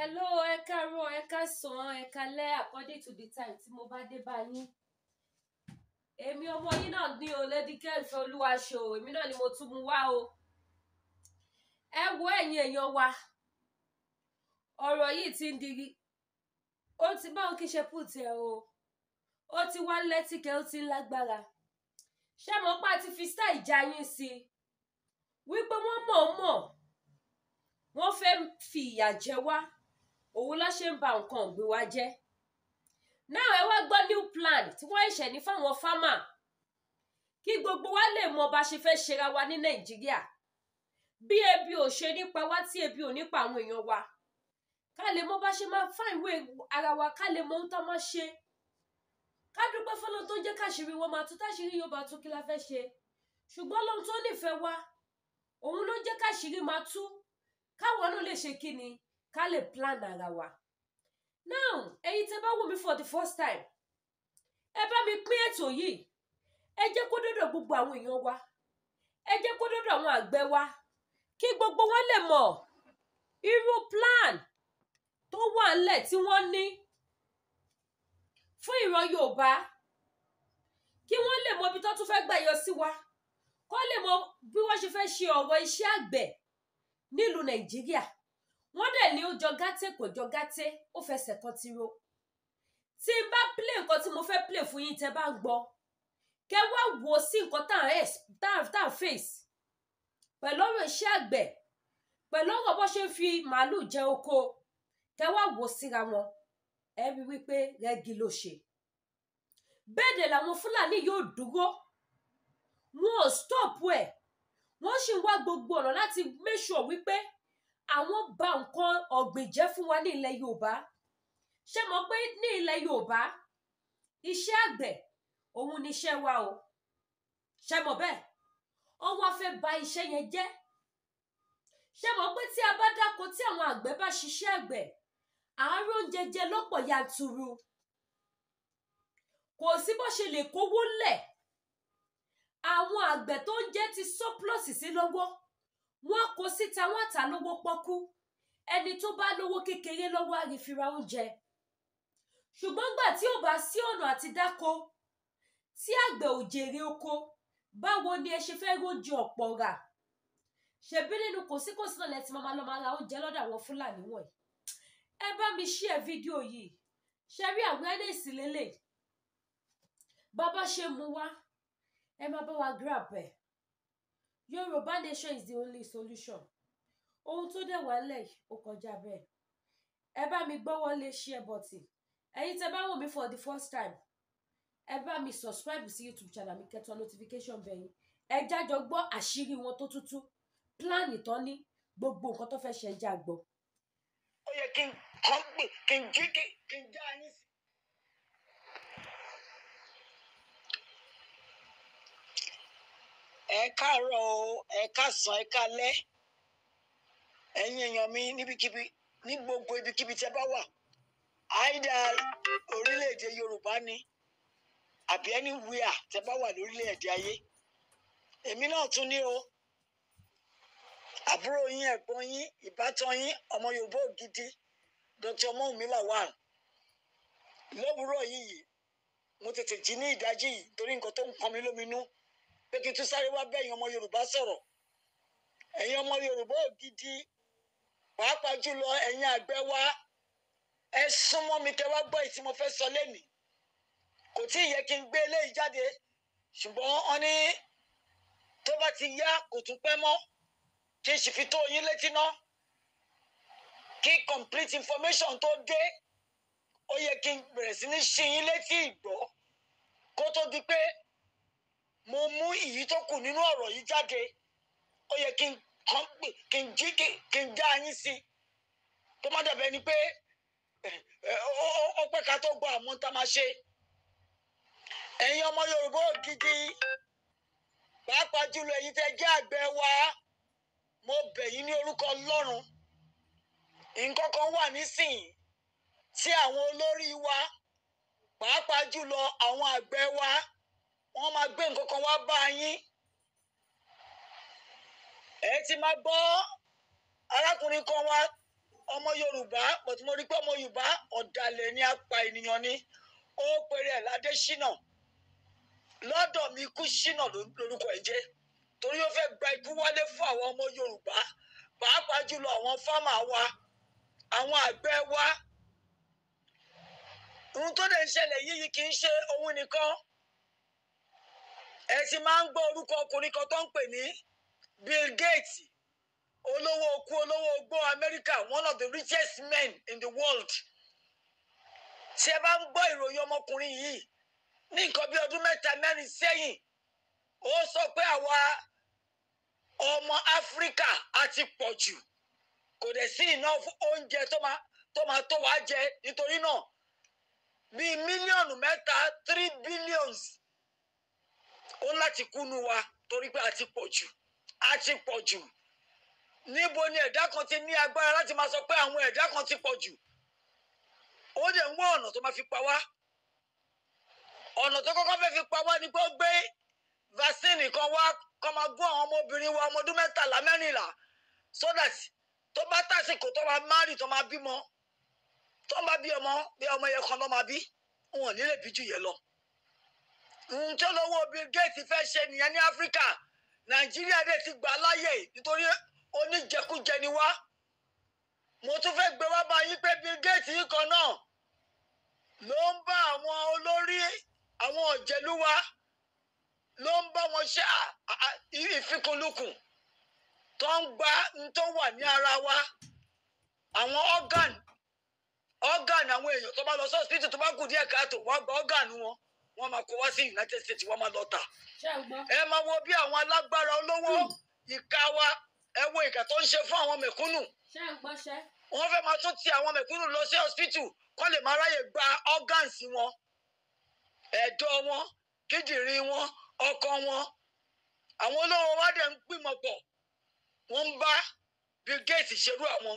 Hello, ẹ káàárọ̀, ẹ káàsán, ẹ káalẹ́ according to the time tí mo bá dé bá yín. Èmi ọmọ yín náà ní o Lẹ́dìkẹ́ Ìfẹ́olúwaṣọ, èmi náà ni mo tún mú wá o. Ẹ wo ẹ̀yin èèyàn wa, ọ̀rọ̀ yìí ti ń digi, ó ti báwọn kí ṣe put ẹ o, ó ti wá lẹ́tìkẹ́, ó ti ń lágbára. Ṣé mo pa ti fi style ìjà yín sí wípé wọ́n mọ̀ọ́mọ̀ wọ́n fẹ́ fi ìyà jẹ wá, òun ló ṣe ń ba nǹkan ọ̀gbìn wa jẹ́. Náà ẹ wá gbọ́ new plan tí wọ́n ṣẹ̀ ní fáwọn farmer kí gbogbo wa lè mọ bá ṣe fẹ́ ṣera wa ní Nàìjíríà, bí ebi ò ṣe nípa wá tí ebi ò nípa àwọn èèyàn wa, ká lè mọ bá ṣe máa find way ara wa, ká lè mọ ohun tá máa ṣe. Ká dúpẹ́ fọ́lọ́run tó jẹ́ káṣírí wọn máa tú, táṣírí yóò bá tú kí la fẹ́ ṣe. Ṣùgbọ́n Ọlọ́run tó nífẹ̀ẹ́ wa, òun ló jẹ́ káṣírí máa tú, káwọn náà lè ṣe kí ni, ká lè plan ara wa. Now ẹ̀yin tẹ́ bá wò mí for the first time, ẹ bá mi pín ètò yìí, ẹ jẹ́ kó dọ́dọ̀ gbogbo àwọn èèyàn wa, ẹ jẹ́ kó dọ́dọ̀ àwọn àgbẹ̀ wa, kí gbogbo wọn lè mọ̀ irú plan tó wà ńlẹ̀ tí wọ́n ní fún ìran Yorùbá, kí wọ́n lè mọ ibi tó tún fẹ́ gbà yọ sí wa, kó lè mọ bí wọ́n ṣe fẹ́ ṣe ọ̀rọ̀ iṣẹ́ àgbẹ̀ nílùú Nàìjíríà. Wọ́n dẹ̀ ní ó jọ gàtẹ́ kò jọ gàtẹ́, ó fẹsẹ̀ kan tiro. Tí n bá play nǹkan tí mo fẹ́ play fún yín tẹ́ bá ń gbọ́, kẹ́ wá wò sí nǹkan tá à face pẹ̀lú ọ̀rọ̀ iṣẹ́ àgbẹ̀, pẹ̀lú ọ̀rọ̀ bó ṣe ń fi màálù jẹ oko, kẹ́ wá wò síra wọn, ẹ rí wípé rẹ́gí ló ṣe. Bẹ́ẹ̀ dẹ̀ làwọn Fúlàní yóò dúró, wọn ò stop ẹ̀, wọ́n sì ń wá gbogbo ọ̀nà láti make sure wípé àwọn bà nǹkan ọ̀gbìn jẹ́ fún wa ní ilẹ̀ Yorùbá. Ṣé mọ̀ pé ní ilẹ̀ Yorùbá iṣẹ́ àgbẹ̀ òun ni iṣẹ́ wa o? Ṣé mọ̀ bẹ́ẹ̀? Wọ́n wá fẹ́ bà iṣẹ́ yẹn jẹ́. Ṣé mọ̀ pé tí a bá dáko, tí àwọn àgbẹ̀ bá ṣiṣẹ́ àgbẹ̀, àárọ̀ oúnjẹ jẹ lọ́pọ̀ yanturu. Kò sí bó ṣe lè kówó lẹ̀, àwọn àgbẹ̀ tó ń jẹ́ ti surplus sí lọ́wọ́, wọ́n kó síta, wọ́n tà lówó pọ́kú. Ẹni tó bá lówó kékeré lọ́wọ́ á rí fi ra oúnjẹ. Ṣùgbọ́n gbà tí ò bá sí ọ̀nà àti dáko, tí àgbẹ̀ ò jèrè oko, báwo ni ẹ ṣe fẹ́ róúnjẹ ọ̀pọ̀ rà? Ṣebí nínú kòsíkòsí náà lẹ ti máa lọ máa ra oúnjẹ lọ́dọ̀ àwọn Fúlàní wọ̀nyí. Ẹ bá mi share fídíò yìí, ṣe rí awareness lélẹ̀. Bàbá ṣe mú wá, ẹ máa bá wa grab ẹ̀. Yorùbá nation is the only solution. Ohun tó dẹ̀ wá lẹ̀ ó kọjá bẹ́ẹ̀. Ẹ bá mi gbọ́wọ́ lé share button. Ẹ̀yin tẹ́ bá wò mí for the first time, ẹ bá mi subscribe sí YouTube channel mi, kẹ́tọ́ notification bell yín. Ẹ jájọ gbọ́ àṣírí wọn tó tútú, plan ìtàn ní gbogbo nǹkan tó fẹ́ ṣe ẹ já gbọ́. Ó yẹ kí n kàn pé kí n jí kí n já yín sí. Ẹ káàárọ̀ o, ẹ káàsán, ẹ káalẹ́. Ẹ̀yin èèyàn mi níbikíbi, ní gbogbo ibikíbi tẹ́ bá wà, àìdá orílẹ̀-èdè Yorùbá ni àbí anywhere tẹ́ bá wà lórílẹ̀-èdè ayé. Èmi náà tún ní o, àbúrò yín, ẹ̀gbọ́n yín, ìbátan yín, ọmọ Yorùbá ògidì, Dr. Mọ́wùmí Lawal. Lówùúrọ̀ yìí mo tètè jí ní ìdájí yìí torí nǹkan tó ń kan mi lóminú, pé kí n tún sáré wá bẹ́yìn ọmọ Yorùbá sọ̀rọ̀. Ẹ̀yin ọmọ Yorùbá ògidì, pàápàá jùlọ ẹ̀yin àgbẹ̀ wa, ẹ súnmọ́ mi kẹ́ wá gbọ́ èyí tí mo fẹ́ sọ lénìí. Kò tí ì yẹ kí n gbé eléyìí jáde, ṣùgbọ́n wọ́n ní tó bá ti yá kò tún pẹ́ mọ́, kí n sì fi tó yín létí ná. Kí complete information tó dé, ó yẹ kí n bẹ̀rẹ̀ sí ní ṣí yín létí ìgbọ́ kó tó di pé mo mú ìyí tó kù nínú ọ̀rọ̀ yìí jáde. Ó yẹ kí n kàn pé kí n jí kí n já yín sí, kó má dàbẹ́ ni pé ó pẹ́ ká tó gbọ́ àmọ́ tá máa ṣe. Ẹ̀yin ọmọ Yorùbá ògidì, pàápàá jùlọ èyí tẹ́ jẹ́ àgbẹ̀ wa, mo bẹ̀ yín ní orúkọ Ọlọ́run. Nǹkan kan wà nísìnyí tí àwọn olórí wa, pàápàá jùlọ àwọn àgbẹ̀ wa, wọ́n máa gbé nǹkan kan wá bá yín. Ẹ ti máa gbọ́ arákùnrin kan wá, ọmọ Yorùbá but mo rí pé ọmọ Yorùbá ọ̀dàlẹ̀ ni apá ènìyàn ni ó pèrè ẹ̀ ládésínà lọ́dọ̀ mi ikú ṣínà lórúkọ ẹ̀ jẹ́ torí ó fẹ́ gba ikú wálé fún àwọn ọmọ Yorùbá pàápàá jùlọ àwọn fámà wa àwọn àgbẹ̀ wa ohun tó lè ṣẹlẹ̀ yìí kì í ṣe ohun nìkan ẹ ti máa ń gbọ́ orúkọ ọkùnrin kan tó ń pè ní Bill Gates olówó okú olówó ogbó Amẹ́ríkà one of the richest men in the world ṣé bá ń gbọ́ ìròyìn ọmọkùnrin yìí ní nǹkan bí ọdún 3-4 sẹ́yìn ó sọ pé àwa ọmọ Áfíríkà á ti pọ̀ jù kò dẹ̀ sí iná oúnjẹ tó máa tó wá jẹ nítorí náà bíi mílíọ̀nù 3 billions ó láti kúnú wa torí pé a ti pọ̀ jù níbo ni ẹ̀dá kan ti ní agbára láti máa sọ pé àwọn ẹ̀dá kan ti pọ̀ jù ó dẹ̀ ń wá ọ̀nà tó máa fi pa wá ọ̀nà tó kọ́kọ́ fẹ́ fi pa wá ni pé ó gbé vaccine kan wá kó máa gún àwọn ọmọbìnrin wa ọmọ ọdún 13-14 so that tó bá tásìkò tó máa márì tó máa bímọ tó máa bí ọmọ yẹn kan ló máa bí wọn ò ní lè bí jù yẹn lọ ohun tó lówó Bill Gates fẹ́ ṣe nìyẹn ní Áfíríkà Nàìjíríà dẹ̀ ti gbà láyè nítorí oníjẹkújẹ ni wá mo tún fẹ́ gbé wá báyìí pé Bill Gates yìí kan náà ló ń bá àwọn olórí àwọn òjèlú wa ló ń bá wọn ṣe ìfikùnlukùn tó ń gba n tó wà ní ara wa àwọn organ àwọn èèyàn tó bá lọ sí hospital tó bá kù díẹ̀ káàtó wọ́n gba organ wọn máa kó wá sí United States wọ́n máa lọ tà ẹ máa wo bí àwọn alágbára olówó ìka wa ẹ wo ìkà tó ń ṣe fún àwọn mẹ̀kúnnù wọ́n fẹ́ máa tún ti àwọn mẹ̀kúnnù lọ sí hospital kó lè máa ráyè gba organs wọn ẹ̀dọ̀ wọn kíndìnrín wọn ọkàn wọn àwọn olówó wa dẹ̀ ń gbìmọ̀ pọ̀ wọ́n ń bá Bill Gates ṣerú àwọn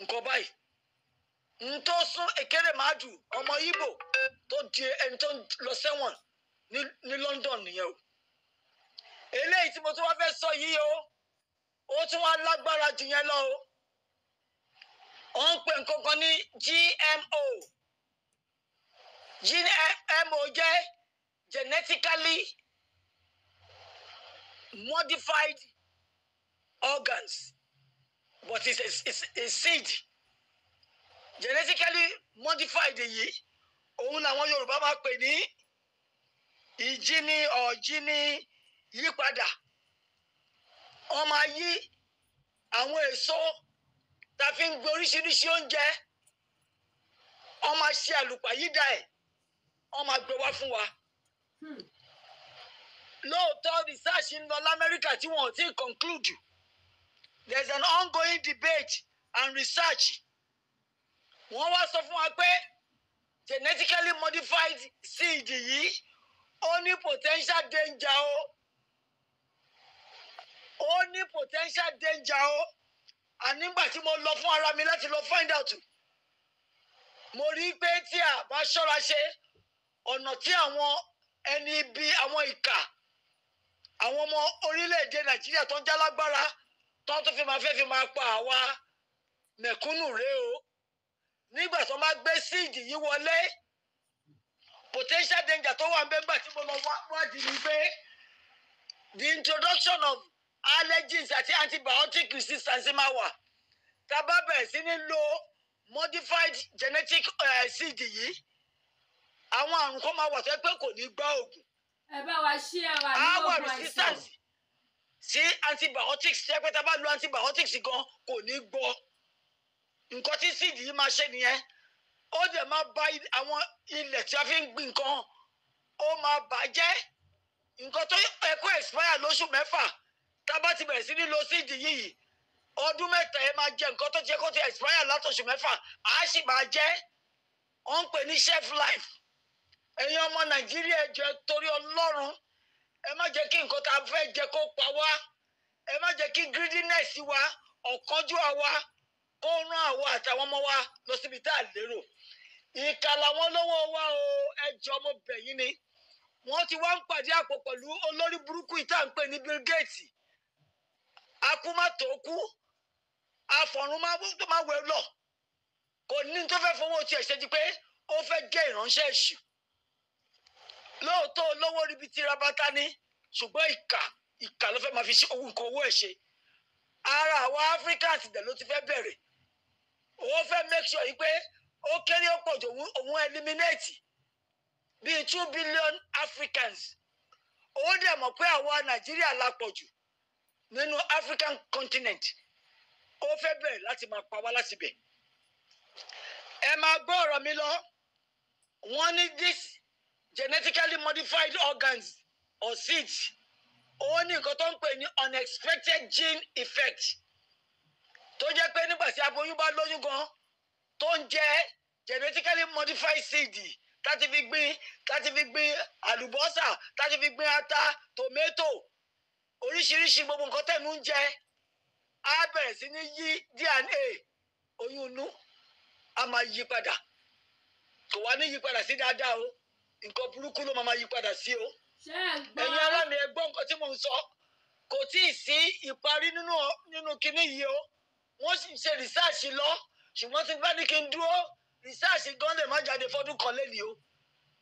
nǹkan báyìí n tó sún Ekéremàdù ọmọ Ìgbò tó di ẹni tó lọ sẹ́wọ̀n ní London nìyẹn o eléyìí tí mo tún wá fẹ́ sọ yìí ó tún wá lágbára jù yẹn lọ o wọ́n ń pè nǹkan kan ní GMO jẹ́ genetically modified organs but it's a seed genetically modified yìí òun làwọn Yorùbá máa pè ní ìjíní yípadà wọ́n máa yí àwọn èso tá a fi ń gbé oríṣiríṣi oúnjẹ wọ́n máa ṣe àlùpàyídà ẹ̀ wọ́n máa gbé wá fún wa lóòótọ́ research ń lọ l'Amẹ́ríkà tí wọ́n ò tí ì conclude there is an ongoing debate and research wọ́n wá sọ fún wa pé genetically modified seed yìí ó ní potential danger ó ní potential danger ànígbà tí mo lọ fún ara mi láti lọ find out mo rí i pé tí a bá ṣọ́ra ṣe ọ̀nà tí àwọn ẹni bí àwọn ìkà àwọn ọmọ orílẹ̀-èdè Nàìjíríà tó ń jálágbára tó tún fi máa pa àwa mẹ̀kúnnù rèé o nígbà tó máa gbé síìdì yìí wọlé potential danger tó wà ń bẹ́ẹ̀ gbà tí mo lọ wádìí ni pé the introduction of allergens àti antibiotic resistance máa wà tá a bá bẹ̀rẹ̀ sí ní lo modified genetic seed yìí àwọn àrùn kan máa wà tó pé kò ní gbá oògùn. ẹ bá wa ṣí ara ní oògùn àìsàn. resistance sí antibiotics ṣe pé tá a bá lo antibiotics gan kò ní gbọ́ nǹkan tí seed yìí máa ṣe nìyẹn ó dẹ̀ máa bà àwọn ilẹ̀ tí a fi ń gbìn nǹkan ó máa bàjẹ́ nǹkan tó ẹ̀kọ́ expire lóṣù 6 tá a bá ti bẹ̀rẹ̀ sí ní lo seed yìí ọdún 3 ẹ máa jẹ nǹkan tó ti ẹ̀kọ́ ti expire látọ̀ṣù 6 á sì máa jẹ́ wọ́n ń pè ní shelf life ẹ̀yin ọmọ Nàìjíríà ẹ jọ̀ọ́ torí Ọlọ́run ẹ má jẹ́ kí nǹkan tá a fẹ́ jẹ kó pa wá ẹ má jẹ́ kí greediness wa ọ̀kánjúwà wa kó rán àwa àtàwọn ọmọ wa lọ síbi tá a lérò ìkà làwọn lówó wa o ẹ jọ̀ọ́ mo bẹ̀ yín ni wọ́n ti wá ń pàdé àpò pẹ̀lú olórí burúkú ìta ń pè ní Bill Gates akúmọ̀tò kú àfọ̀run tó máa wẹ̀ lọ kò ní tó fẹ́ fowó tiẹ̀ ṣe ti pé ó fẹ́ jẹ́ ìránṣẹ́ èṣù lóòótọ́ olówó ríbi tí rabata ní ṣùgbọ́n ìkà ló fẹ́ máa fi ṣe nǹkan owó ẹ̀ ṣe ara àwọn Africans dẹ̀ ló ti fẹ́ bẹ̀rẹ̀ ó fẹ́ make sure yìí pé ó kéré ó pọ̀ jù òun eliminate bíi 2 billion Africans ó dẹ̀ mọ̀ pé àwa Nàìjíríà la pọ̀ jù nínú African continent ó fẹ́ bẹ̀rẹ̀ láti máa pa wá láti bẹ̀ ẹ máa gbọ́ ọ̀rọ̀ mi lọ wọ́n ní this genetically modified organs or seeds ó ní nǹkan tó ń pè ní unexpected gene effect tó jẹ́ pé nígbà tí aboyún bá lóyún gan tó ń jẹ́ genetically modified seed láti fi gbin àlùbọ́sà láti fi gbin ata tomato oríṣiríṣi gbogbo nǹkan tẹ̀nu ń jẹ á bẹ̀rẹ̀ sí ní yí DNA oyún inú a máa yí padà kò wá ní yí padà sí dáadáa o nǹkan burúkú ló máa yí padà sí o ẹ̀yin ará mi ẹ gbọ́ nǹkan tí mò ń sọ kò tí ì sí ìparí nínú kinní yìí o wọ́n sì ń ṣe rìsáàṣì lọ ṣùgbọ́n tí bá ní kí n dúró rìsáàṣì gan lè má jáde fọ́dún kan lẹ́nìí o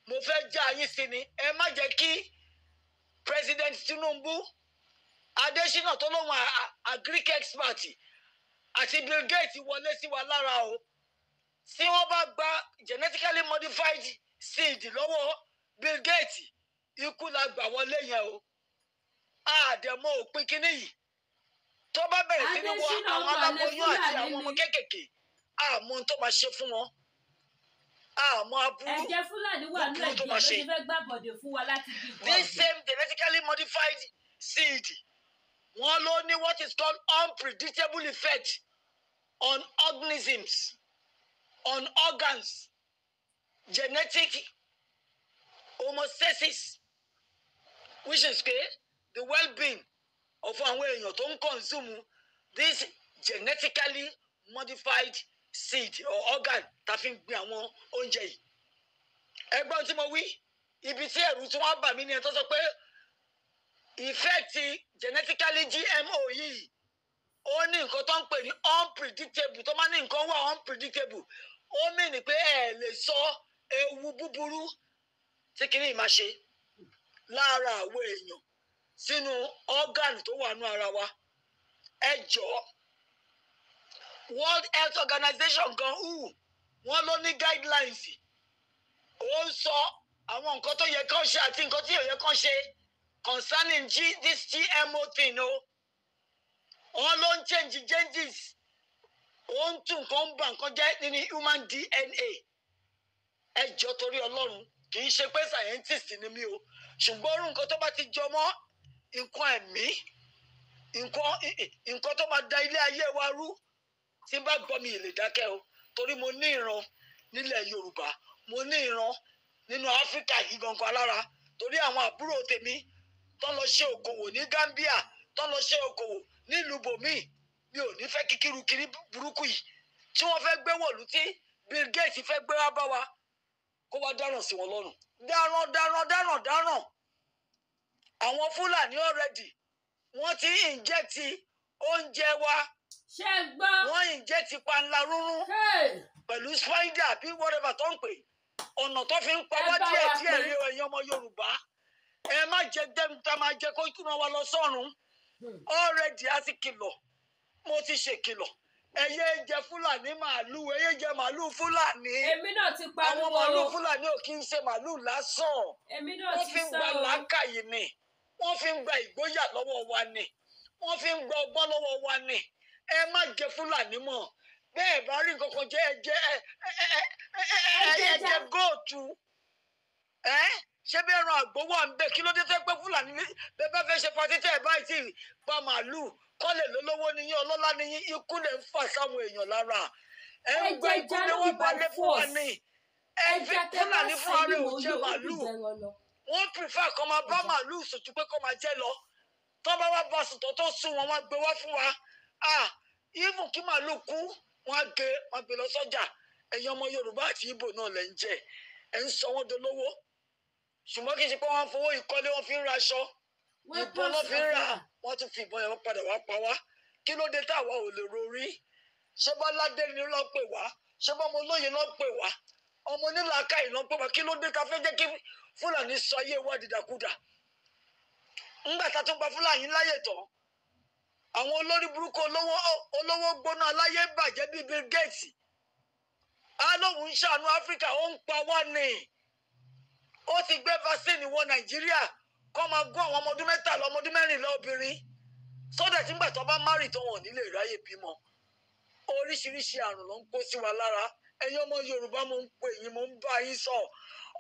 mo fẹ́ já yín sí ni ẹ má jẹ́ kí President Tinubu Adésínà tó lóun agric expert àti Bill Gates wọlé sí wa lára o tí wọ́n bá gba genetically modified seed lọ́wọ́ Bill Gates ikú la gbà wọlé yẹn o àdèmọ òpin kínní yìí tó bá bẹ̀rẹ̀ sí ní wọ àwọn aláboyún àti àwọn ọmọ kéékèèké àmọ́ tó máa ṣe fún wọn àmọ́ aburú ẹ̀jẹ̀ Fúlàní wà ní ẹ̀jẹ̀ ló ti fẹ́ gbàbọ̀dẹ̀ fún wa láti bí ìbọn. This same genetically modified seed wọ́n ló ní what is called unpredictable effect on organisms on organs genetic homostasis which is the well-being of àwọn èèyàn tó ń consume this genetically modified seed or organ tá fi ń gbin àwọn oúnjẹ yìí. ẹgbọ́n tí mo wí ibi tí ẹ̀rù tí wọ́n bà mí ni ẹ̀ tó sọ pé effect genetically GMO yìí ó ní nǹkan tó ń pè ní unpredictable tó máa ní nǹkan wà unpredictable ó mìíní pé ẹ lè sọ ewu búburú tí kìíní máa ṣe lára àwọn èèyàn sínú organ tó wà nú ara wa ẹ jọ̀ọ́ World Health Organization gan wọ́n ló ní guidelines ó ń sọ àwọn nǹkan tó yẹ kán ṣe àti nǹkan tí ò yẹ kán ṣe concerning this GMO thing o wọ́n ló ń change changes ó ń tún nǹkan ń bà nǹkan jẹ́ nínú human DNA ẹ jọ̀ọ́ torí Ọlọ́run kì í ṣe pé scientist ni mí o ṣùgbọ́n orú nǹkan tó bá ti jọ mọ́ nǹkan ẹ̀mí nǹkan tó máa da ilé ayé wa rú tí n bá gbọ́ mi lè dákẹ́ o torí mo ní ìran nílẹ̀ Yorùbá mo ní ìran nínú Áfíríkà yìí gangan alára torí àwọn àbúrò tèmi tó lọ ṣe òkòwò ní Gambia tó lọ ṣe òkòwò nílùú bòmíì mi ò ní fẹ́ kíkiri kiri burúkú yìí tí wọ́n fẹ́ gbé wọ̀lú tí Bill Gates fẹ́ gbé wá bá wa kó wá dáràn sí wọn lọ́rùn dáràn àwọn Fúlàní already wọ́n ti inject oúnjẹ wa ṣe gbọ́ wọ́n inject panla rúrún pẹ̀lú spider bí whatever tó ń pè ọ̀nà tó fi ń pa wá díẹ̀ rí ẹ̀yin ọmọ Yorùbá ẹ má jẹ dẹ́mta máa jẹ kó túnra wa lọ sọ́run already a ti kìlọ̀ mo ti ṣèkìlọ̀ ẹyẹ jẹ Fúlàní màálù ẹyẹ jẹ màálù Fúlàní èmi náà ti pariwo àwọn màálù Fúlàní ò kí ń ṣe màálù lásán èmi náà wọ́n ti fi ń gba làákàyè ni wọ́n fi ń gba ìgboyà lọ́wọ́ wa ni wọ́n fi ń gba ọgbọ́n lọ́wọ́ wa ni ẹ má jẹ Fúlàní mọ́ bẹ́ẹ̀ bá rí nǹkan kan jẹ ẹ jẹ góòtù ṣé bí ẹran àgbò wà ń bẹ kí ló dé fẹ́ pé Fúlàní bẹ́ẹ̀ bá fẹ́ ṣe patí tẹ́ ẹ báyìí tí pa màálù kọ́lẹ̀ lólówó nìyí ọlọ́lá nìyí ikú lè ń fà sáwọn èèyàn lára ẹ ń gbé ikú ni wọ́n balẹ̀ fún wa ní ẹ fi Fúlàní fún ara ò jẹ màálù wọ́n prefer kó máa bá màálù sòtú pé kó máa jẹ lọ tó bá wá bá sùtọ́ tó sùn wọn wọ́n gbé wá fún wa even kí màálù kú wọ́n gbé lọ sọ́jà ẹ̀yin ọmọ Yorùbá àti Ìgbò náà lẹ́ ń jẹ ẹ̀ ń sọ wọ́n dolówó ṣùgbọ́n kì í ṣe pé wọ́n fowó ìkọ́lé wọ́n fi ń raṣọ ìbọn lọ́ fi ń rà wọ́n tún fi ìbọn yẹn padà wá pa wá kí ló dé táwa ò lè rorí ṣé bọ́ládé ni ló pè wá ṣé bọ́mọ olóye ló pè wá ọmọ onílàákàyè ló pè wá kí ló dé ta fẹ́ jẹ́ kí fúlàní sọ ayé wa dìdàkudà ńgbà tá tún gba fúlàní láyè tán àwọn olórí burúkú olówó gbóná aláyé bàjẹ́ bíi Bill Gates á lóun ń ṣàánú Áfíríkà ó ń pa wá ní ó ti gbé vaccine wọ Nàìjíríà kọ́ máa gún àwọn ọmọ ọdún mẹ́tàlá ọmọ ọdún mẹ́rìnlá obìnrin sódà tí ńgbà tó bá márì tó wọn nílé ráyè bímọ oríṣiríṣi àrùn ló ń kó sí wa lára ẹ̀yin ọmọ Yorùbá mo ń pè yín mo ń bá yín sọ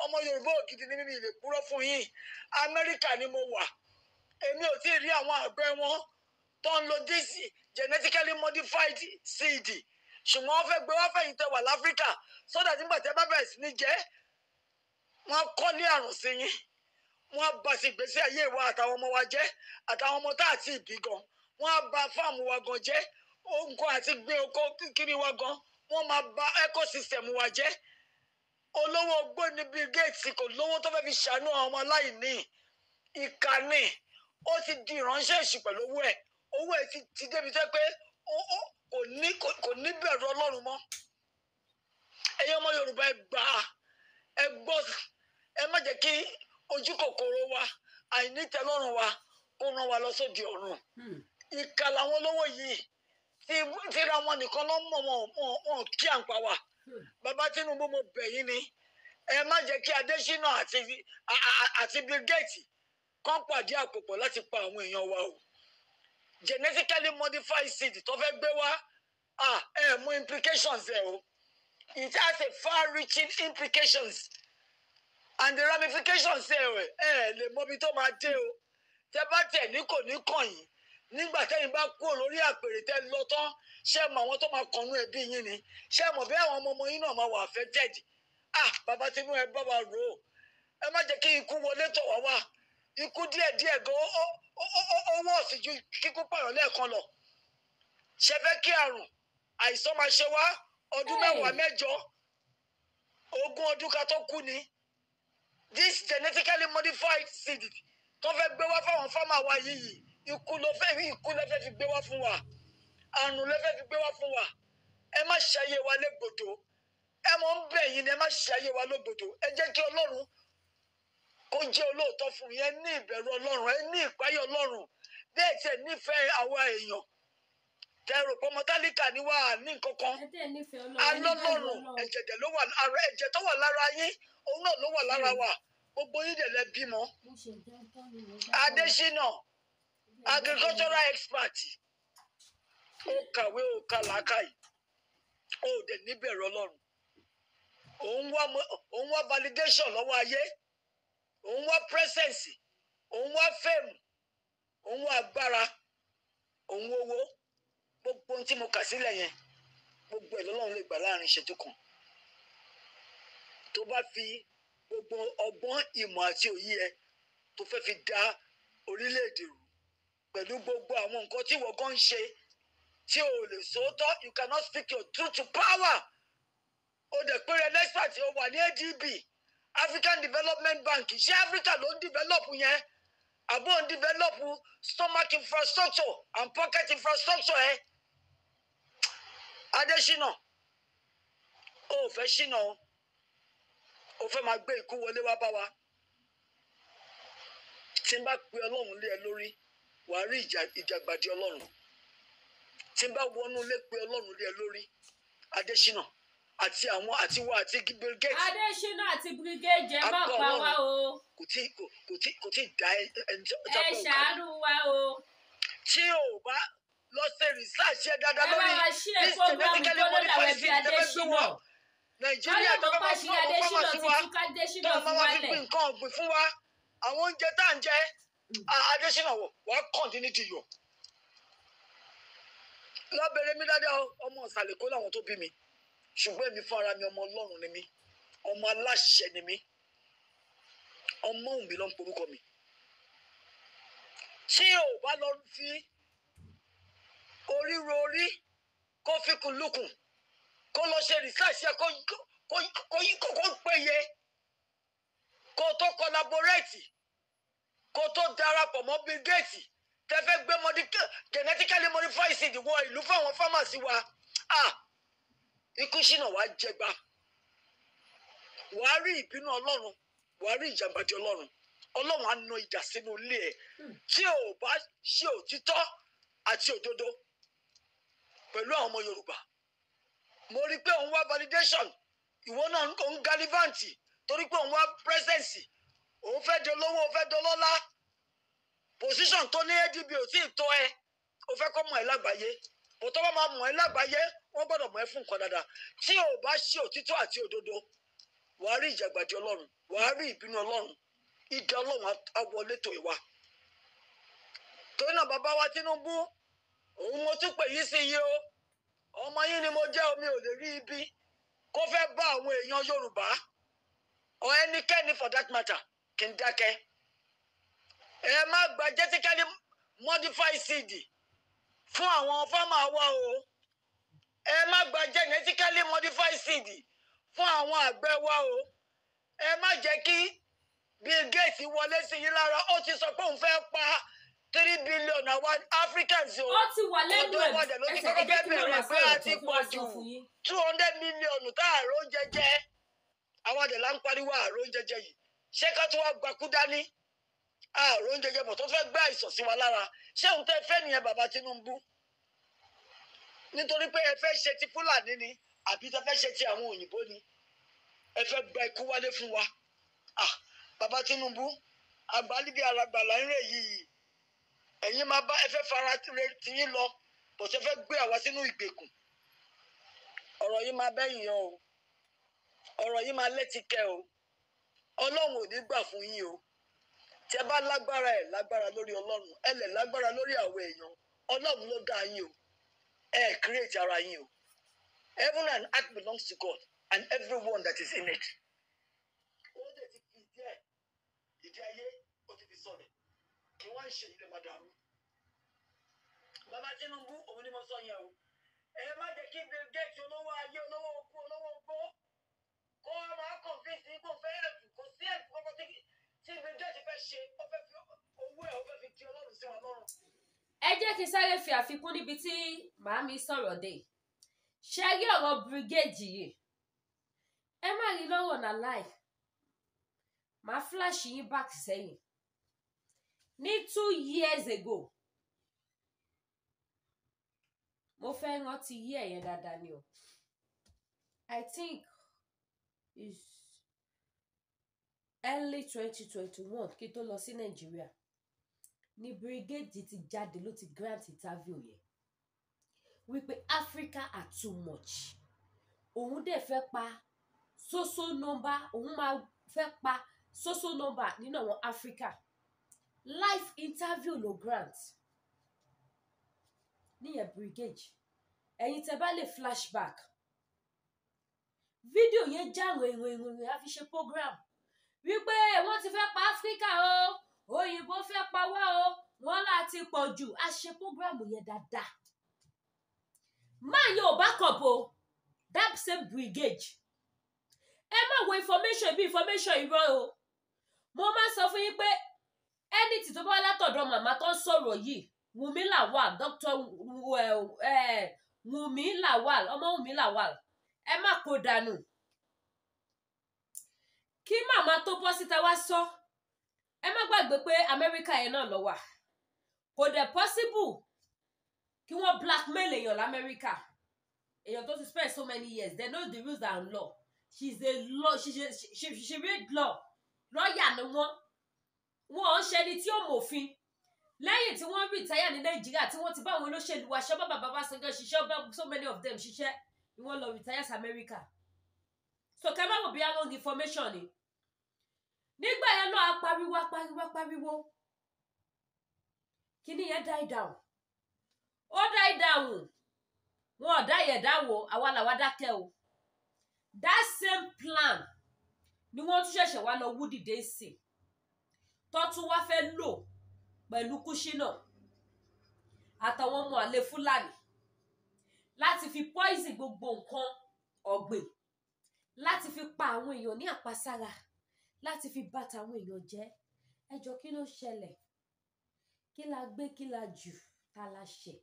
ọmọ Yorùbá ògidì ní mímí lè purọ́ fún yín Amẹ́ríkà ni mo wà èmi ò tí ì rí àwọn àgbẹ̀ wọn tó ń lo this genetically modified seed ṣùgbọ́n wọ́n fẹ́ gbé wá fẹ̀yìn tẹ wà láfíríkà sódà tí ńgbà tẹ bá bẹ̀rẹ̀ sí ní jẹ́ wọ́n kọ́lé àrùn sí yín wọ́n bá sí ìgbésí ayé wa àtàwọn ọmọ wa jẹ́ àtàwọn ọmọ tá àti ìbí gan wọ́n bá fáàmù wa gan jẹ́ nǹkan àti gbé oko kiri wa gan wọ́n máa bà ecosystem wa jẹ́ olówó ogbó ní Bill Gates kò lówó tó fẹ́ fi ṣàánú àwọn ọmọ aláìní ìkànnì ó ti di ìránṣẹ́ èṣù pẹ̀lú owó ẹ̀ ti débi tẹ́ pé kò ní bẹ̀rù Ọlọ́run mọ́ ẹ̀yin ọmọ Yorùbá ẹ gbà ẹ gbọ́ ẹ má jẹ́ kí ojú kòkòrò wa àìnítẹ́lọ́rùn wa kó rán wa lọ sóde ọ̀run ìkà làwọn olówó yìí tí ra wọn nìkan ló mọ̀ wọn kí à ń pa wá bàbá Tinubu mo bẹ̀ yín ni ẹ má jẹ́ kí Adésínà àti Bill Gates kán pàdé àpòpọ̀ láti pa àwọn èèyàn wa o genetically modified seed tó fẹ́ gbé wá ẹ mú implications ẹ o it has a far-reaching implications and the ramifications ẹ lè mọ ibi tó máa dé o tẹ bá tẹ ní kò ní kàn yín nígbà tẹ́yin bá kúrò lórí àpèrè tẹ́ lọ tán ṣé mọ àwọn tó máa kànú ẹbí yín ni ṣé mọ bí àwọn ọmọ yín náà máa wà affected bàbá Tinubu ẹ bá wa rò ó ẹ má jẹ́ kí ikú wọlé tọ̀ wá wá ikú díẹ̀díẹ̀ gan ó wọ̀ sí ju kíkú pààyàn lẹ́ẹ̀kan lọ ṣe fẹ́ kí àrùn àìsàn máa ṣe wá ọdún mẹ́wàá mẹ́jọ 20 ọdún ká tó kú ni this genetically modified seed tó fẹ́ gbé wá fáwọn fámà wa yìí ikú ló fẹ́ fi gbé wá fún wa àrùn ló fẹ́ fi gbé wá fún wa ẹ má ṣayé wa légbodò ẹ mọ̀ ń bẹ̀ yín ni ẹ má ṣayé wa légbodò ẹ jẹ́ kí Ọlọ́run kó jẹ́ olóòótọ́ fún yín ẹ ní ìbẹ̀rù Ọlọ́run ẹ ní ìpáyọ̀ Ọlọ́run bẹ́ẹ̀ tẹ̀ nífẹ̀ẹ́ àwa èèyàn tẹ̀rù pọmọtálíkà ni wà á ní nǹkan kan alọ́lọ́run ẹ̀jẹ̀ tó wà lára yín òun náà ló wà lára wa gbogbo yín dẹ̀ lẹ bímọ Adésínà agricultural expert ó kàwé ó ka làákàyè ó dẹ̀ níbẹ̀rù Ọlọ́run òun wá validation lọ́wọ́ ayé òun wá presence òun wá fame òun wá agbára òun owó gbogbo ohun tí mo kà sílẹ̀ yẹn gbogbo ẹ̀ lọ́lọ́run lè gbà láàrin ìṣẹ́jú kan tó bá fi gbogbo ọgbọ́n ìmọ̀ àti òye ẹ tó fẹ́ fi dá orílẹ̀-èdè rú pẹ̀lú gbogbo àwọn nǹkan tí wọ́n gan ń ṣe tí o lè sòótọ́ you cannot speak your truth to power o dẹ̀ pé rẹ́lẹ́sà tí o wà ní ADB African Development Bank ṣé Africa ló ń develop yẹn àbó ń develop stomach infrastructure and pocket infrastructure ẹ Adésínà o ò fẹ́ ṣínà o fẹ́ máa gbé ikú wọlé wá bá wa tí n bá pe Ọlọ́run lé ẹ lórí wàá rí ìjàgbàdì Ọlọ́run tí n bá wọnú lé pe Ọlọ́run lé ẹ lórí Adésínà àti àwọn àti wa àti Bill Gates. Adésínà àti Brigade jẹ́ bá pa wá o. kò tí dá ẹ ṣàánú wa o. tí o bá lọ ṣe research ẹ dáadáa lórí this genetically modified seed tẹ́fẹ́ gbé wọ̀ Nàìjíríà tó bá fún àwọn fámásì wa tó máa wá fi pín nǹkan ọ̀gbìn fún wa àwọn oúnjẹ tá à ń jẹ Adésínà wà á continue to yọ. lọ́bẹ̀rẹ̀ mi dáadáa ọmọ ìsàlẹ̀ kó làwọn tó bí mi ṣùgbọ́n èmi fúnra mi ọmọ Ọlọ́run ni mi ọmọ aláṣẹ ni mi ọmọ òun mi ló ń porúkọ mi tí o bá lọ fi oríro orí kó fi kùn lukùn kó lọ ṣe research ẹ kó péye kó tó collaborate kó tó darapọ̀ mọ́ Bill Gates tẹ́fẹ́ gbé genetically modified seed wọ ìlú fáwọn pharmacy wa ikú Ṣínà wàá jẹgba, wàá rí ìbínú Ọlọ́run, wàá rí ìjàmbádì Ọlọ́run. Ọlọ́run á na ìdà sínú ilé ẹ̀ tí ò bá ṣe òtítọ́ àti òdodo pẹ̀lú àwọn ọmọ Yorùbá. Mo rí pé òun wá validation, ìwọ náà òun galivanti torí pé òun wá presence, òun fẹ́ di olówó, òun fẹ́ di ọlọ́lá. Position tó ní ADB ò tí ì tó ẹ, ó fẹ́ kó mọ̀ ẹ́ lágbàáyé. Bó tó bá máa mọ̀ ẹ́ lágbàáyé, wọ́n gbọ́dọ̀ mọ̀ ẹ́ fún nǹkan dáadáa. Tí ò bá ṣe òtítọ́ àti òdodo, wàá rí ìjàgbàdì Ọlọ́run, wàá rí ìbínú Ọlọ́run, ìdá Ọlọ́run á wọlé tọ̀ ìwà. Torí náà bàbá wa Tinubu, òun mo tún pè yí sí iye o. Ọmọ yín ni mo jẹ́, omi ò lè rí ibi kó fẹ́ bá àwọn èèyàn Yorùbá or ẹnikẹ́ni for that matter kí n dákẹ́. Ẹ má gba genetically modified seed fún àwọn fámà wa o. Ẹ má gba genetically modified seed fún àwọn àgbẹ̀ wa o. Ẹ má jẹ́ kí Bill Gates wọlé sí yín lára. Ó ti sọ pé òun fẹ́ pa 3 billion àwọn Africans o. Ó ti wà lẹ́nu ẹ̀. Ẹsẹ̀ ẹgbẹ́ bẹ̀rẹ̀ pé a ti pọ̀ jù 200 million tá àrò jẹjẹ. Àwọn àdè là ń pariwo àrò jẹjẹ yìí. Ṣé ká tó wá gbakú dání? Àrò jẹjẹ bọ̀ tó fẹ́ gbé àìsàn sí wa lára. Ṣé òun tẹ́ fẹ́ nìyẹn bàbá Tinubu? Nítorí pé ẹ fẹ́ ṣe ti Fúlàní ni àbí tẹ́ fẹ́ ṣe ti àwọn òyìnbó ni? Ẹ fẹ́ gba ikú wálé fún wa. Bàbá Tinubu, àgbálígé alágbàlá ń rè yìí. Ẹ̀yin máa bá ẹ fẹ́ fara ti yín lọ, bó ṣe fẹ́ gbé àwa sínú ìgbèkùn. Ọ̀rọ̀ yìí máa bẹ́yìn yọ o. Ọ̀rọ̀ yìí máa létí kẹ́ o. Ọlọ́run ò ní gbà fún yín o. Tí ẹ bá lágbára ẹ̀ lágbára lórí Ọlọ́run, ẹ lè lágbára lórí àwọn èèyàn. Ọlọ́run ló dá yín o. Ẹ create ara yín o. Heaven and earth belongs to God and everyone that is in it. Ó dẹ̀ ti fi ìdí ayé ó ti fi sọ̀rọ̀. Kí wọ́n ń ṣe ilé màdàrú. Bàbá Tinubu, òun ni mo sọ yẹn o. Ẹ má jẹ́ kí Bill Gates olówó ayé, olówó okú, olówó ogbó kó máa kọ̀ǹfíìsì kó fẹ́ ẹ̀kú, kò sí ẹ̀kú kọ́kọ́ tí Bill Gates fẹ́ ṣe, ó fẹ́ fi owó ẹ̀ ó fẹ́ fi di Ọlọ́run sí wa lọ́rùn. Ẹ jẹ́ kí n sáré fi àfikún níbi tí màámi sọ̀rọ̀ dé. Ṣé rí ọ̀rọ̀ brigade yìí? Ẹ má rí lọ́rọ̀ náà láì. Màá flash yín back sẹ́yìn. Ní 2 years ago, mo fẹ́ rántí yí ẹ̀yẹn dáadáa ni o. I think it's early 2021 kí tó lọ sí Nàìjíríà. Ní brigade ti jáde ló ti grant interview yẹn. Wípé Africa are too much. Òun dẹ̀ fẹ́ pa so number, òun máa fẹ́ pa so number nínú àwọn Africa. Live interview ló grant. Níyẹn brigade. Ẹ̀yin tẹ́ bá lè flashback. Fídíò yẹn jáwé ìròyìn a fi ṣe program. Wípé wọ́n ti fẹ́ pa Africa o. Òyìnbó fẹ́ pa wá o. Wọ́n láti pọ̀ jù. A ṣe program yẹn dáadáa. Man yóò back up o. That same brigade. Ẹ má wo information bí information irọ́ o. Mo máa sọ fún yín pé anything tó bá látọ̀dọ̀ màmá tó ń sọ̀rọ̀ yìí, Wùmí Lawal, Dr. Wùmí Lawal, ọmọ Wùmí Lawal, ẹ má kó dànù. Kí màmá tó bọ́ síta wá sọ, ẹ má gbàgbé pé Amẹ́ríkà yẹn náà lọ wà. Kò dẹ̀ possible kí wọ́n blackmail èèyàn l'Amẹ́ríkà. Èèyàn tó ti spend so many years, they know the rules and law. She's a law, she read law. Lọ́yà ni wọ́n. Wọ́n ṣe ni tí ó mòfin. Lẹ́yìn tí wọ́n retire ní Nàìjíríà tí wọ́n ti bá àwọn olóṣèlú wa ṣe bàbá Babásanjọ́ ṣiṣẹ́, so many of them ṣiṣẹ́ ni wọ́n lọ retire sí America. So kẹ́ má wò bí wrong information ni. Nígbà yẹn náà apariwo. Kíní yẹn die down. Ó die down. Wọ́n dá yẹ̀ dáwò, àwa làwa dákẹ́ o. That same plan ni wọ́n tún ṣẹ̀ṣẹ̀ wá lọ wú dìde sí. Tó tún wá fẹ́ lò pẹ̀lú Kúṣínà àtàwọn ọmọ àlè Fúlàní láti fi poison gbogbo nǹkan ọ̀gbìn, láti fi pa àwọn èèyàn ní àpasára, láti fi bà tàwọn èèyàn jẹ́. Ẹ jọ̀ọ́ kí ló ṣẹlẹ̀? Kí la gbé, kí la jù, ta la ṣẹ̀?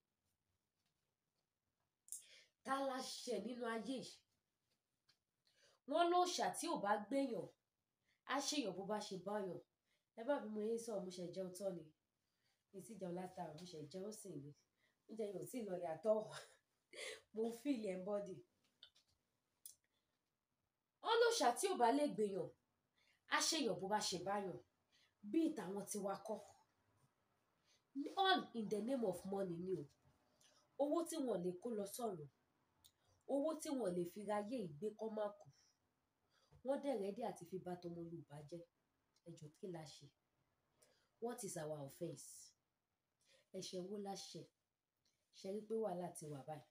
tá la ṣẹ̀ nínú ayé yìí wọ́n ló ṣà tí ò bá gbéyàn á ṣèyàn bó bá ṣe báyàn. Ẹ bá bí mo yé sọ mo ṣe jẹun tán ni mi ti jẹun látara mo ṣe jẹun sí ni oúnjẹ yóò tí ì lọ yàtọ̀ mo ń feel ẹ̀ body. wọ́n ló ṣà tí ò bá lè gbéyàn á ṣèyàn bó bá ṣe báyàn bí ìtàwọn ti wá kọ́ all in the name of money ni o. Owó tí wọ́n lè kó lọ sọ́run owó tí wọ́n lè fi ráyé ìgbé kọ́ má kú wọ́n dẹ̀ rẹ́dí àti fi bá tọmọ Yorùbá jẹ́. Ẹjọ́ kí la ṣe? What is our offence? Ẹ̀ṣẹ̀ wo la ṣẹ̀? Ṣe rí pé wàhálà ti wà báyìí?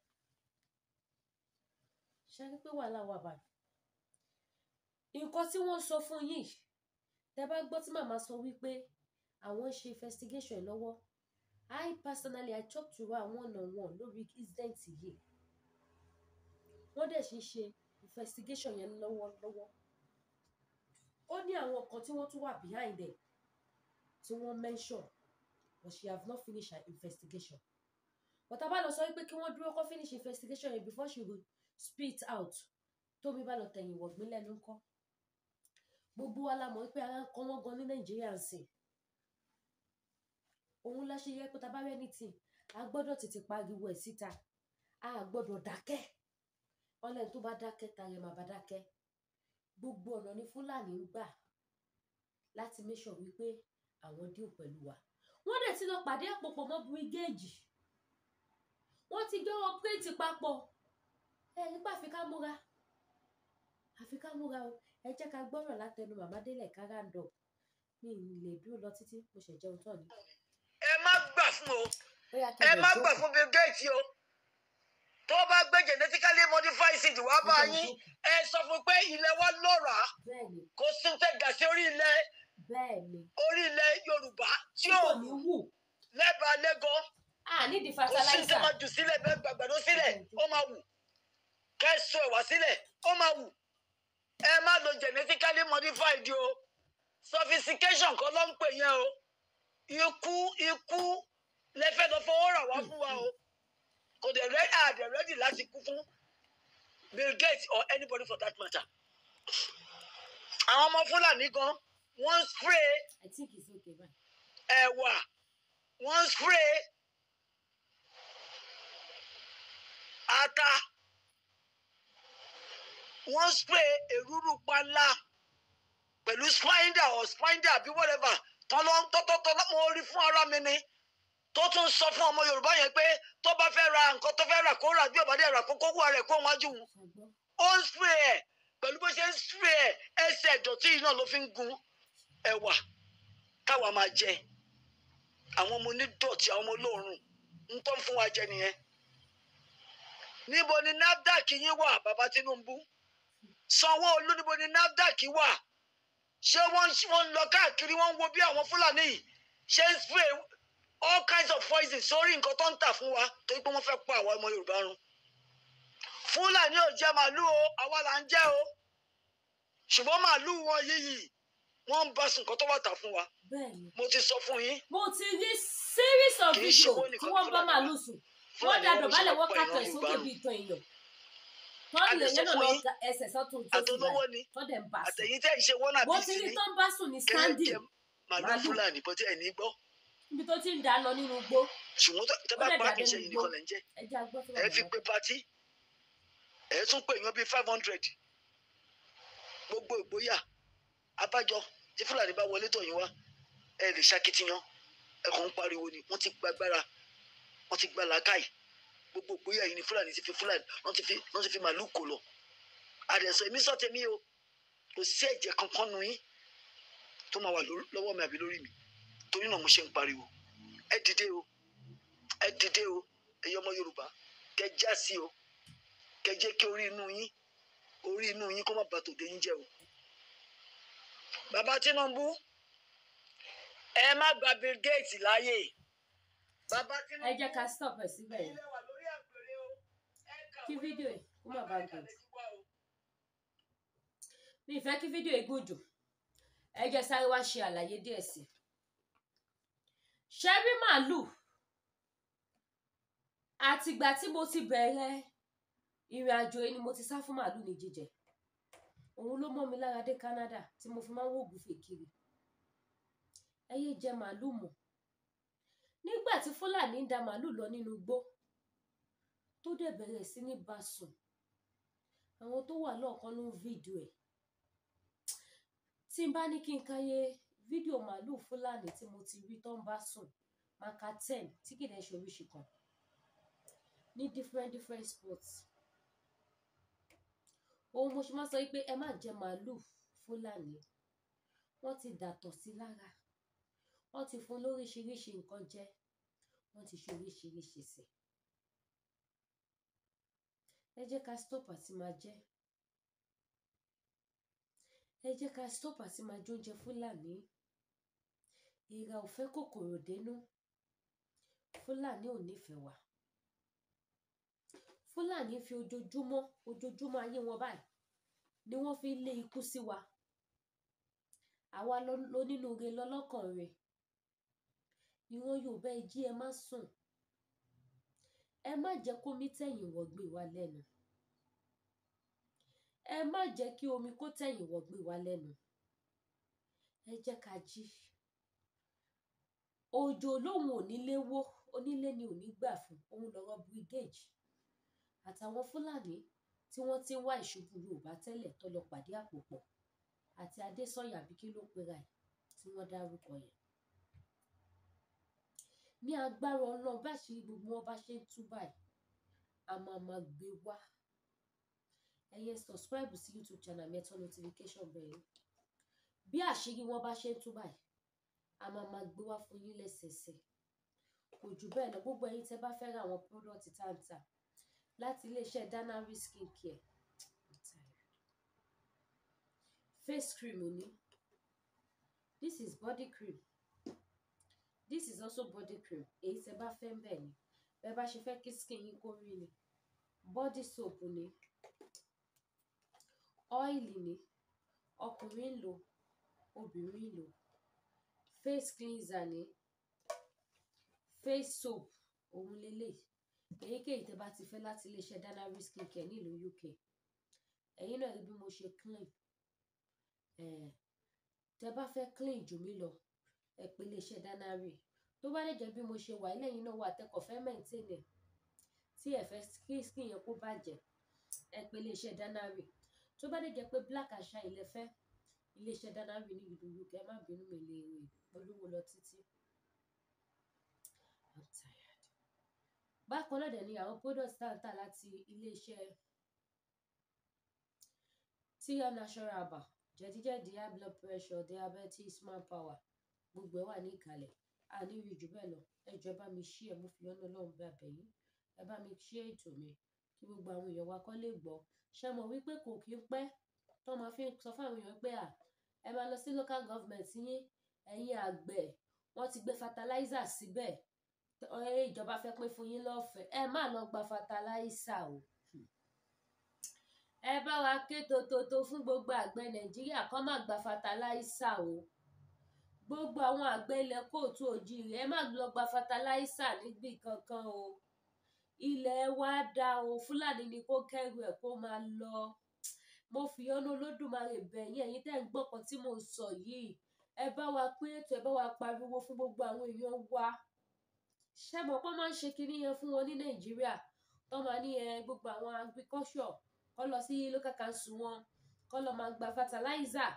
Ṣe rí pé wàhálà wà báyìí? Nǹkan tí wọ́n sọ fún yín tẹ́ bá gbọ́ tí màmá sọ wípé àwọn ṣe investigation lọ́wọ́. I personally I talk to her one-on-one lórí incident yìí. Wọ́n dẹ̀ ṣe investigation yẹn lọ́wọ́lọ́wọ́. Ó ní àwọn kan tí wọ́n tún wà behind it tí wọ́n mention but she have not finished her investigation. But a bá lọ sọ wípé kí wọ́n dúró kó finish investigation yẹn before she will spit out. Tómi bá lọ tẹ̀yìn wọ̀gbìn lẹ́nu ńkọ́. Gbogbo wa la mọ̀ pé ara ń kọ́ wọ́n gan ní Nàìjíríà ń sìn. Òun la ṣe yẹ pé tá bá rẹ́ ní tì a gbọ́dọ̀ tètè pariwo ẹ̀ síta. A gbọ́dọ̀ dákẹ́. Ọlẹ́ni tó bá dákẹ́ ta rẹ̀ máa bá dákẹ́. Gbogbo ọ̀nà ni Fúlàní ń gbà láti make sure wípé àwọn deal pẹ̀lú wa. Wọ́n dẹ̀ ti lọ pàdé àpòpọ̀ mọ́ brigade. Wọ́n ti gbé operate papọ̀. Nípa àfi ká múra o. Ẹ jẹ́ ká gbọ́rọ̀ látẹnu màmá Délẹ̀ Káràndọ̀. Mi lè dúró lọ títí mo ṣe jẹun tán ni. Ẹ má gbà fún o. Ẹ má gbà fún Bill Gates o. Tó bá gbé genetically modified seed wá bá yín ẹ sọ fún pé ilẹ̀ wa lọ́ra kò sí tẹ́ gà sí orí ilẹ̀ Yorùbá tí ò wù lẹ́bàá lẹ́gọ́ kò sí tẹ́ máa jù sílẹ̀ bẹ́ẹ̀ gbàgbàdo sílẹ̀ ó máa wù kẹ́sọ̀ ẹ̀wà sílẹ̀ ó máa wù. Ẹ má lo genetically modified o sophistication kan ló ń pè yẹn o ikú lẹ́fẹ̀ẹ́ lọ fọwọ́ rà wá fún wa o. Kò dẹ̀ ready láti kú fún Bill Gates or anybody for that matter. Àwọn ọmọ Fúlàní gan wọ́n spray ẹ̀wà wọ́n spray ata wọ́n spray èrúrú panla pẹ̀lú spider àbí whatever tọ́lọ́ mo rí fún ara mi ni. Tó tún sọ fún ọmọ Yorùbá yẹn pé tó bá fẹ́ ra nǹkan tó fẹ́ rà kó rà bí ọ̀bá dẹ̀ rà kókó wà rẹ̀ kó wájú ó ń spray ẹ̀ pẹ̀lú bó ṣe ń spray ẹ̀ ẹsẹ̀ ìdọ̀tí yìí náà ló fi ń gun ẹ̀wà káwa máa jẹ. Àwọn ọmọ onídọ̀tí àwọn ọmọ olóòórùn ń tọ́ fún wa jẹ nìyẹn. Níbo ni NAFDAC yín wà bàbá Tinubu? Sanwó-Olú níbo ni NAFDAC wà? Ṣé wọ́n lọ káàkiri wọ́n ń wo bí àwọn Fúlàní yìí ṣe ń spray all kinds of poison sórí nǹkan tó ń tà fún wa torí pé wọ́n fẹ́ pa àwọn ọmọ Yorùbá run. Fúlàní ò jẹ màálùú o àwa là ń jẹ o ṣùgbọ́n màálùú wọn yìí wọ́n ń bá sùn nǹkan tó wà tà fún wa. Mo ti sọ fún yín. Mo ti rí series of video tí wọ́n bá màálùú sùn wọ́n da dọ̀bálẹ̀ wọ́n kàtọ̀ sókè bí ìtàn èèyàn. Wọ́n lè yẹn lọ ẹsẹ̀ sọ́tún tó sì báyìí wọ́n dẹ̀ ń bá sùn. Àtẹ̀yìntẹ́ ìṣe wọ́n náà bí sí ni. Mo ti rí tó ń bá sùn ní standing. Màálùú Fúlàní bọ́tí ẹ̀ ní gbọ́. Ibi tó ti ń dáná nínú igbó. Ṣùgbọ́n tó bá pa kìí ṣe yìí nìkan lẹ́ ń jẹ́. Ẹ fi pé pati ẹ tún pè yàn bíi 500 gbogbo ìgboyà abájọ tí Fúlàní bá wọlé tọ̀ yín wá ẹ lè ṣakitiyan ẹ kàn ń pariwo ni wọ́n ti gbàgbára wọ́n ti gbà làákàyè gbogbo ìgboyà yìí ni Fúlàní ti fi wọ́n ti fi màálù kò lọ. Àdẹ̀sọ èmi sọ tèmi o kò sí ẹ̀jẹ̀ kankan nu yín tó máa wà lọ́wọ́ mi àbí lórí mi torí náà mo ṣe ń pariwo ẹ dìde o ẹ̀yin ọmọ Yorùbá kẹ́ já sí o kẹ́ jẹ́ kí orí inú yín kó má bà tòde yín jẹ́ o. Bàbá Tinubu ẹ má gba Bill Gates láàyè. Bàbá Tinubu ẹ jẹ́ ká stop ẹ̀ síbẹ̀ yẹn kí fídíò yìí kó má bàa gùn. Mi ì fẹ́ kí fídíò yìí gùn jù ẹ jẹ́ sáré wá ṣe àlàyé díẹ̀ sí i. Ṣé rí màálù àtìgbà tí mo ti bẹ̀rẹ̀ ìrìn àjò yìí ni mo ti sá fún màálù ní jíjẹ. Òun ló mọ́ mi lára dé Canada tí mo fi máa ń wò ògúnfe kiri. Ẹ yé jẹ màálù mọ́. Nígbà tí Fúlàní ń da màálù lọ nínú igbó tó dẹ̀ bẹ̀rẹ̀ sí ní bá sùn, àwọn tó wà lọ́ọ̀kan ló ń fídíò ẹ̀. Tí n bá ní kí n káyé fídíò màálù Fúlàní tí mo ti rí tó ń bá sùn, máa ka 10 tí kì í dẹ̀ ṣe oríṣi kan ní different spots. Ohun mo ṣe máa sọ pé ẹ má jẹ màálù Fúlàní. Wọ́n ti dàtọ̀ sí lára. Wọ́n ti fún lóríṣiríṣi nǹkan jẹ. Wọ́n ti ṣe oríṣiríṣi sí. Ẹ jẹ́ ká stop àti máa jẹ. Ẹ jẹ́ ká stop àti máa jẹ oúnjẹ Fúlàní. Èèrà ò fẹ́ kòkòrò dénú. Fúlàní ò nífẹ̀ẹ́ wa. Fúlàní fi ojoojúmọ́ ayé wọn báyìí ni wọ́n fi lé ikú sí wa. Àwa lónínúure lọ́lọ́kàn rẹ̀. Ìran Yorùbá ẹ jí ẹ má sùn. Ẹ má jẹ́ kó mi tẹ̀yìn wọ̀gbé wa lẹ́nu. Ẹ má jẹ́ kí omi kó tẹ̀yìn wọ̀gbé wa lẹ́nu. Ẹ jẹ́ ká jí. Òjò lóhùn onílé wó, onílé ni ò ní gbà fún. Òun lọ́rọ̀ brigade àtàwọn Fúlàní tí wọ́n ti ń wá ìṣubú Yorùbá tẹ́lẹ̀ tó lọ pàdé àpòpọ̀ àti Adésọ̀yà bí kí ló pera ẹ̀ tí wọ́n dárúkọ yẹn. Ní agbára Ọlọ́run bá ṣe gbogbo wọn bá ṣe ń tú báyìí, a máa gbé wá. Ẹ yẹ subscribe sí YouTube channel mi, ẹ tán notification bell. Bí àṣírí wọn bá ṣe ń tú báyìí, a máa gbé wá fún yín lẹ́sẹẹsẹ. Kò jù bẹ́ẹ̀ lọ. Gbogbo ẹ̀yin tẹ́ bá fẹ́ ra àwọn product táǹtà láti iléeṣẹ́ Danari Skin Care. Face cream ni. This is body cream. This is also body cream. Èyí tẹ́ bá fẹ́ bẹ́ẹ̀ ni. Bẹ́ẹ̀ bá ṣe fẹ́ kí skin yín kó rí ni. Body soap ni. Oil ni. Ọkùnrin ń lò, obìnrin ń lò. Face cleanser ni. Face soap òun lélẹ̀. Èyíkéyìí tẹ́ bá ti fẹ́ láti iléeṣẹ́ Danari Skin Care nílùú UK. Ẹ̀yin náà rí bí mo ṣe clean. Tẹ́ bá fẹ́ clean jù mí lọ, ẹ pè iléeṣẹ́ Danari. Tó bá lè jẹ́ bí mo ṣe wà lẹ́yìn náà wà tẹ́kọ̀ fẹ́ maintain ẹ̀. Tí ẹ fẹ́ kí skin yẹn kó bàjẹ́, ẹ pè iléeṣẹ́ Danari. Tó bá lè jẹ́ pé black and shine lẹ fẹ́, iléeṣẹ́ Danari ní ìlú UK. Ẹ má bínú mi lè rìn olúwo lọ títí. I'm tired. Bákan náà dẹ̀ ni àwọn products táǹtà láti iléeṣẹ́ Tia Natural Bar. Jẹ̀díjẹ̀dí, high blood pressure, diabetes, manpower. Gbogbo ẹ̀ wà ní ìkàlẹ̀. A ní rí jù bẹ́ẹ̀ lọ. Ẹ jọ̀ọ́ bá mi share, mo fi ọ̀nà Ọlọ́run bẹ̀ bẹ̀yín. Ẹ bá mi share ètò mi kí gbogbo àwọn èèyàn wa kó lè gbọ́. Ṣé mọ̀ wípé kò kí ń pẹ́ tó máa fi sọ fún àwọn èèyàn pé ẹ máa lọ sí local government yín, ẹ̀yin àgbẹ̀, wọ́n ti gbé fertilizer síbẹ̀. Ìjọba fẹ́ pín fún yín lọ́fẹ̀ẹ́. Ẹ má lọ gba fertilizer o. Ẹ bá wa ké tòótòótó fún gbogbo àgbẹ̀ Nàìjíríà kó má gba fertilizer o. Gbogbo àwọn àgbẹ̀ ilẹ̀ kóòtù òjìrì, ẹ má lọ gba fertilizer níbì kankan o. Ilẹ̀ wa dá o. Fúlàní ni kó kẹ́rù ẹ̀ kó máa lọ. Mo fi ọ̀nà Olódùmarè bẹ̀ yín, ẹ̀yin tẹ́ ń gbọ́ kan tí mo sọ yìí. Ẹ bá wa pín ètò, ẹ bá wa pariwo fún gbogbo àwọn èèyàn wa. Ṣé mọ̀ pé wọ́n máa ń ṣe kinní yẹn fún wọn ní Nàìjíríà? Tó máa ní gbogbo àwọn agriculture kó lọ sí local council wọn, kó lọ máa gba fertilizer,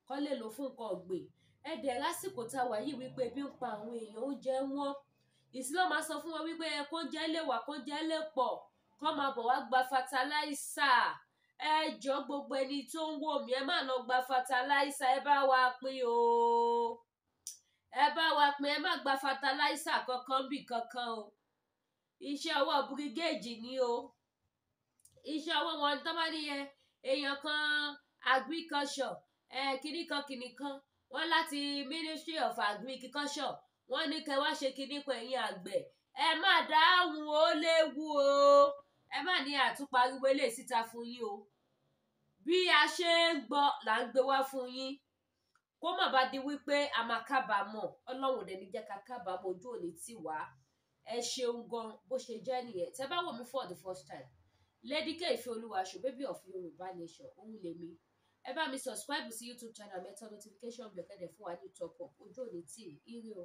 kó lè lò fún nǹkan ọ̀gbìn. Ẹ dẹ̀ lásìkò tá a wà yìí wípé bí ń pa àwọn èèyàn oúnjẹ wọn. Ìsìlọ́ máa sọ fún wọn wípé kó jẹ́ lè wà, kó jẹ́ lè pọ̀, kó máa bọ̀ wá gba fertilizer. Ẹ jọ̀ọ́ gbogbo ẹni tó ń wò mí, ẹ má lọ gba fertilizer. Ẹ bá wa pín o. Ẹ bá wa pín, ẹ má gba fertilizer kankan bí kankan o. Iṣẹ́ ọwọ́ brigade ni o. Iṣẹ́ ọwọ́ wọn tó bá ní èèyàn kan agriculture, kìnnìkan wọ́n láti Ministry of Agriculture wọ́n ní kẹ́ wá ṣe kìnnìkan ẹ̀yin àgbẹ̀. Ẹ má dáhùn, ó léwu o. Ẹ má ní àtúpariwo lè síta fún yín o. Bí a ṣe ń gbọ́ là ń gbé wá fún yín. Kó má bá di wípé a máa kábàámọ̀. Ọlọ́run dẹ̀ ní jẹ́ ká kábàámọ̀, ojú òní tì wá. Ẹ ṣeun gan bó ṣe jẹ́ nìyẹn. Tẹ́ bá wò mí for the first time, Lady K Ifeoluwaso, baby of Yorùbá nation, òun lèmi. Ẹ bá mi subscribe sí YouTube channel mi, turn notification bell kẹ́dẹ̀ fún wa ní top up. Ojú òní tì í, ire o.